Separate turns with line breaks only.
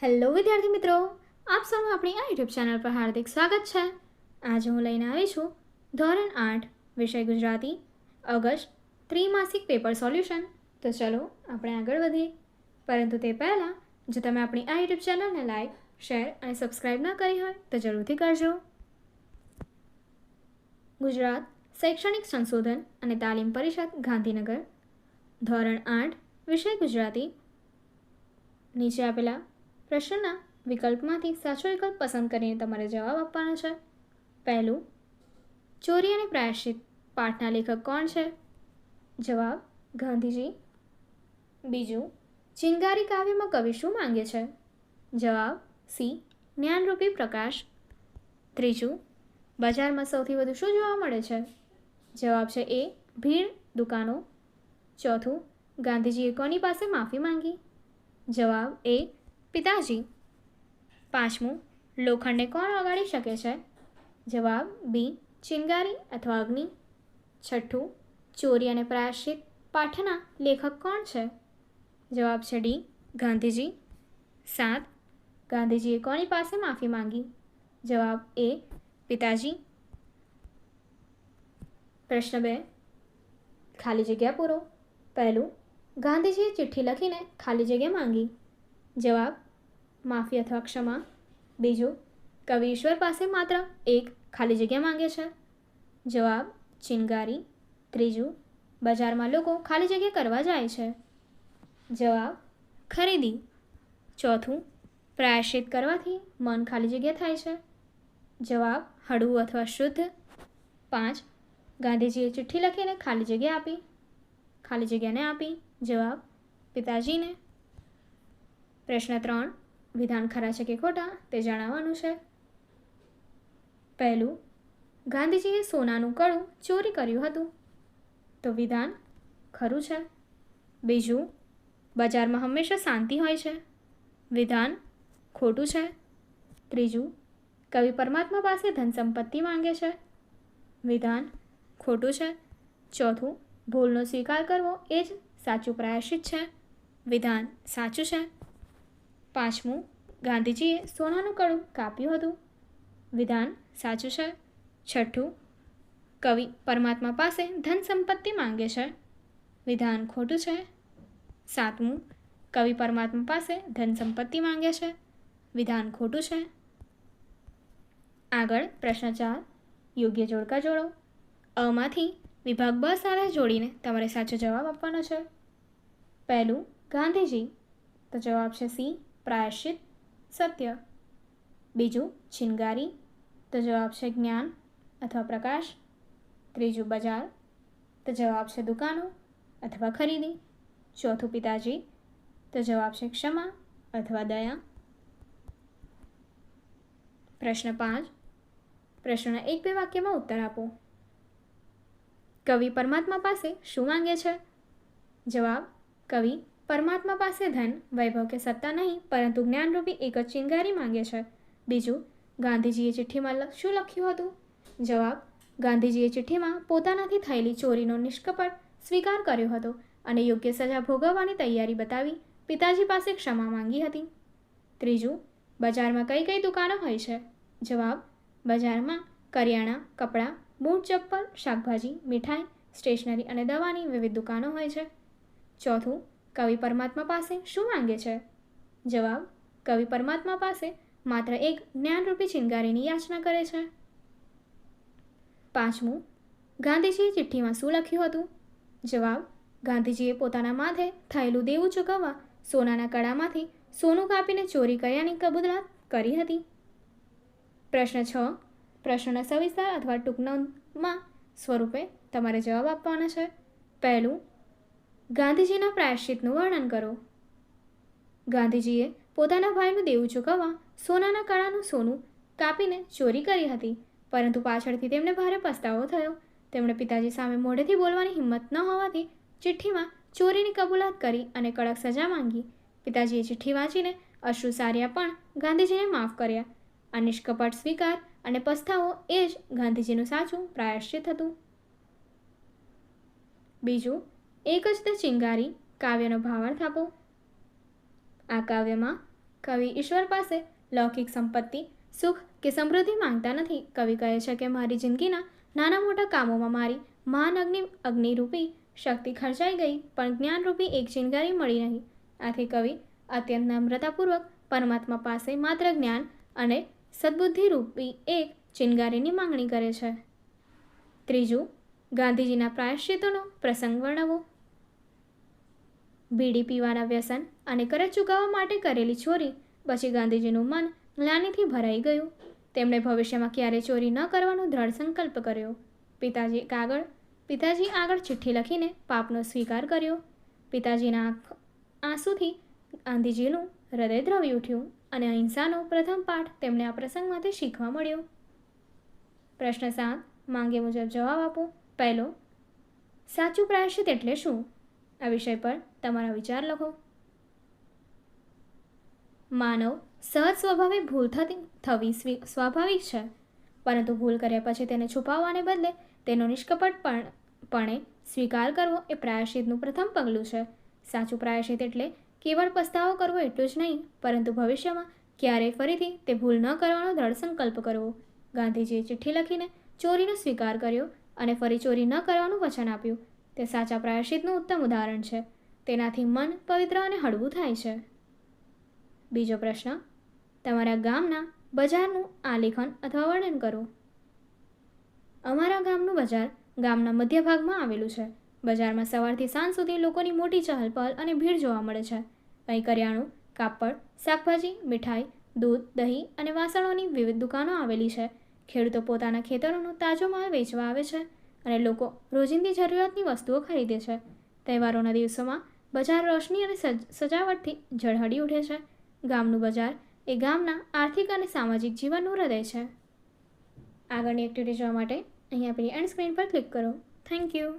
Hello વિદ્યાર્થી મિત્રો, આપ સૌનું આપણી આ યુટ્યુબ ચેનલ પર હાર્દિક સ્વાગત છે. આજે હું લઈને આવી છું ધોરણ 8 વિષય ગુજરાતી ઓગસ્ટ ત્રિમાસિક પેપર સોલ્યુશન. તો ચલો આપણે આગળ વધીએ. પરંતુ તે પહેલાં જો તમે આપણી આ યુટ્યુબ ચેનલને લાઈક, શેર અને સબસ્ક્રાઈબ ન કરી હોય તો જરૂરથી કરજો. ગુજરાત શૈક્ષણિક સંશોધન અને તાલીમ પરિષદ ગાંધીનગર, ધોરણ 8 વિષય ગુજરાતી. નીચે આપેલા પ્રશ્નના વિકલ્પમાંથી સાચો વિકલ્પ પસંદ કરીને તમારે જવાબ આપવાનો છે. પહેલું, ચોરી અને પ્રાયશ્ચિત પાઠના લેખક કોણ છે? જવાબ, ગાંધીજી. બીજું, ચિનગારી કાવ્યમાં કવિ શું માંગે છે? જવાબ, સી, જ્ઞાનરૂપી પ્રકાશ. ત્રીજું, બજારમાં સૌથી વધુ શું જોવા મળે છે? જવાબ છે એ, ભીડ, દુકાનો. ચોથું, ગાંધીજીએ કોની પાસે માફી માંગી? જવાબ એ, પિતાજી. પાંચમું, લોખંડને કોણ ઓગાળી શકે છે? જવાબ બી, ચિનગારી અથવા અગ્નિ. છઠ્ઠું, ચોરી અને પ્રાયશ્ચિત પાઠના લેખક કોણ છે? જવાબ છે ડી, ગાંધીજી. 7, ગાંધીજીએ કોની પાસે માફી માંગી? જવાબ એ, પિતાજી. પ્રશ્ન 2, ખાલી જગ્યા પૂરો. પહેલું, ગાંધીજીએ ચિઠ્ઠી લખીને ખાલી જગ્યા માંગી. જવાબ, માફી અથવા ક્ષમા. બીજું, કવિ ઈશ્વર પાસે માત્ર એક ખાલી જગ્યા માંગે છે. જવાબ, ચિનગારી. ત્રીજું, બજારમાં લોકો ખાલી જગ્યા કરવા જાય છે. જવાબ, ખરીદી. ચોથું, પ્રાયશ્ચિત કરવાથી મન ખાલી જગ્યા થાય છે. જવાબ, હળવું અથવા શુદ્ધ. 5, ગાંધીજીએ ચિઠ્ઠી લખીને ખાલી જગ્યાને આપી. જવાબ, પિતાજીને. પ્રશ્ન 3, વિધાન ખરા છે કે ખોટા તે જણાવવાનું છે. પહેલું, ગાંધીજીએ સોનાનું કડું ચોરી કર્યું હતું. તો વિધાન ખરું છે. બીજું, બજારમાં હંમેશા શાંતિ હોય છે. વિધાન ખોટું છે. ત્રીજું, કવિ પરમાત્મા પાસે ધન સંપત્તિ માંગે છે. વિધાન ખોટું છે. ચોથું, ભૂલનો સ્વીકાર કરવો એ જ સાચું પ્રાયશ્ચિત છે. વિધાન સાચું છે. પાંચમું, ગાંધીજીએ સોનાનું કડું કાપ્યું હતું. વિધાન સાચું છે. છઠ્ઠું, કવિ પરમાત્મા પાસે ધન સંપત્તિ માંગે છે. વિધાન ખોટું છે. સાતમું, કવિ પરમાત્મા પાસે ધન સંપત્તિ માંગે છે. વિધાન ખોટું છે. આગળ પ્રશ્ન 4, યોગ્ય જોડકા જોડો. અમાંથી વિભાગ બ સાથે જોડીને તમારે સાચો જવાબ આપવાનો છે. પહેલું, ગાંધીજી. તો જવાબ છે સી, પ્રાયશ્ચિત, સત્ય. બીજું, ચિનગારી. તો જવાબ છે જ્ઞાન અથવા પ્રકાશ. ત્રીજું, બજાર. તો જવાબ છે દુકાનો અથવા ખરીદી. ચોથું, પિતાજી. તો જવાબ છે ક્ષમા અથવા દયા. પ્રશ્ન 5, પ્રશ્નના 1-2 વાક્યમાં ઉત્તર આપો. કવિ પરમાત્મા પાસે શું માંગે છે? જવાબ, કવિ પરમાત્મા પાસે ધન, વૈભવ કે સત્તા નહીં પરંતુ જ્ઞાનરૂપી એક જ ચિનગારી માંગે છે. બીજું, ગાંધીજીએ ચિઠ્ઠીમાં શું લખ્યું હતું? જવાબ, ગાંધીજીએ ચિઠ્ઠીમાં પોતાનાથી થયેલી ચોરીનો નિષ્કપટ સ્વીકાર કર્યો હતો અને યોગ્ય સજા ભોગવવાની તૈયારી બતાવી પિતાજી પાસે ક્ષમા માંગી હતી. ત્રીજું, બજારમાં કઈ કઈ દુકાનો હોય છે? જવાબ, બજારમાં કરિયાણા, કપડાં, બૂટ, ચપ્પલ, શાકભાજી, મીઠાઈ, સ્ટેશનરી અને દવાની વિવિધ દુકાનો હોય છે. ચોથું, કવિ પરમાત્મા પાસે શું માંગે છે? જવાબ, કવિ પરમાત્મા પાસે માત્ર એક જ્ઞાનરૂપી ચિનગારીની યાચના કરે છે. પાંચમું, ગાંધીજીએ ચિઠ્ઠીમાં શું લખ્યું હતું? જવાબ, ગાંધીજીએ પોતાના માથે થયેલું દેવું ચૂકવવા સોનાના કડામાંથી સોનું કાપીને ચોરી કર્યાની કબૂલાત કરી હતી. પ્રશ્ન 6, પ્રશ્નના સવિસ્તાર અથવા ટૂંકમાં સ્વરૂપે તમારે જવાબ આપવાના છે. પહેલું, ગાંધીજીના પ્રાયશ્ચિતનું વર્ણન કરો. ગાંધીજીએ પોતાના ભાઈનું દેવું ચૂકવવા સોનાના કડાનું સોનું કાપીને ચોરી કરી હતી, પરંતુ પાછળથી તેમને ભારે પસ્તાવો થયો. તેમણે પિતાજી સામે મોઢેથી બોલવાની હિંમત ન હોવાથી ચિઠ્ઠીમાં ચોરીની કબૂલાત કરી અને કડક સજા માંગી. પિતાજીએ ચિઠ્ઠી વાંચીને અશ્રુ સાર્યા પણ ગાંધીજીને માફ કર્યા. આ નિષ્કપટ સ્વીકાર અને પસ્તાવો એ જ ગાંધીજીનું સાચું પ્રાયશ્ચિત હતું. બીજું, એક જ તે ચિનગારી કાવ્યનો ભાવાર્થ આપો. આ કાવ્યમાં કવિ ઈશ્વર પાસે લૌકિક સંપત્તિ, સુખ કે સમૃદ્ધિ માંગતા નથી. કવિ કહે છે કે મારી જિંદગીના નાના મોટા કામોમાં મારી મહાન અગ્નિરૂપી શક્તિ ખર્ચાઈ ગઈ, પણ જ્ઞાનરૂપી એક ચિનગારી મળી નહીં. આથી કવિ અત્યંત નમ્રતાપૂર્વક પરમાત્મા પાસે માત્ર જ્ઞાન અને સદબુદ્ધિરૂપી એક ચિનગારીની માંગણી કરે છે. ત્રીજું, ગાંધીજીના પ્રાયશ્ચિતોનો પ્રસંગ વર્ણવો. બીડી પીવાના વ્યસન અને કરજ ચૂકવવા માટે કરેલી ચોરી પછી ગાંધીજીનું મન ગ્લાનિથી ભરાઈ ગયું. તેમણે ભવિષ્યમાં ક્યારેય ચોરી ન કરવાનો દ્રઢ સંકલ્પ કર્યો. પિતાજી આગળ ચિઠ્ઠી લખીને પાપનો સ્વીકાર કર્યો. પિતાજીના આંસુથી ગાંધીજીનું હૃદય દ્રવી ઉઠ્યું અને અહિંસાનો પ્રથમ પાઠ તેમને આ પ્રસંગમાંથી શીખવા મળ્યો. પ્રશ્ન 7 માંગ્યા મુજબ જવાબ આપો. પહેલો, સાચું પ્રાયશ્ચિત એટલે શું? આ વિષય પર તમારા વિચાર લખો. માનવ સહજ સ્વભાવે ભૂલ થવી સ્વાભાવિક છે, પરંતુ ભૂલ કર્યા પછી તેને છુપાવવાને બદલે તેનો નિષ્કપટપણે સ્વીકાર કરવો એ પ્રાયશ્ચિતનું પ્રથમ પગલું છે. સાચું પ્રાયશ્ચિત એટલે કેવળ પસ્તાવો કરવો એટલું જ નહીં, પરંતુ ભવિષ્યમાં ક્યારેય ફરીથી તે ભૂલ ન કરવાનો દ્રઢ સંકલ્પ કરવો. ગાંધીજીએ ચિઠ્ઠી લખીને ચોરીનો સ્વીકાર કર્યો અને ફરી ચોરી ન કરવાનું વચન આપ્યું. તે સાચા પ્રાયશ્ચિતનું ઉત્તમ ઉદાહરણ છે. તેનાથી મન પવિત્ર અને હળવું થાય છે. બીજો પ્રશ્ન, તમારા ગામના બજારનું આલેખન અથવા વર્ણન કરો. અમારા ગામનું બજાર ગામના મધ્ય ભાગમાં આવેલું છે. બજારમાં સવારથી સાંજ સુધી લોકોની મોટી ચહલ પહલ અને ભીડ જોવા મળે છે. અહીં કરિયાણું, કાપડ, શાકભાજી, મીઠાઈ, દૂધ, દહીં અને વાસણોની વિવિધ દુકાનો આવેલી છે. ખેડૂતો પોતાના ખેતરોનો તાજો માલ વેચવા આવે છે અને લોકો રોજિંદી જરૂરિયાતની વસ્તુઓ ખરીદે છે. તહેવારોના દિવસોમાં બજાર રોશની અને સજાવટથી ઝળહળી ઉઠે છે. ગામનું બજાર એ ગામના આર્થિક અને સામાજિક જીવનનું હૃદય છે. આગળની એક્ટિવિટી જોવા માટે અહીં આપણી એન્ડ સ્ક્રીન પર ક્લિક કરો. Thank you.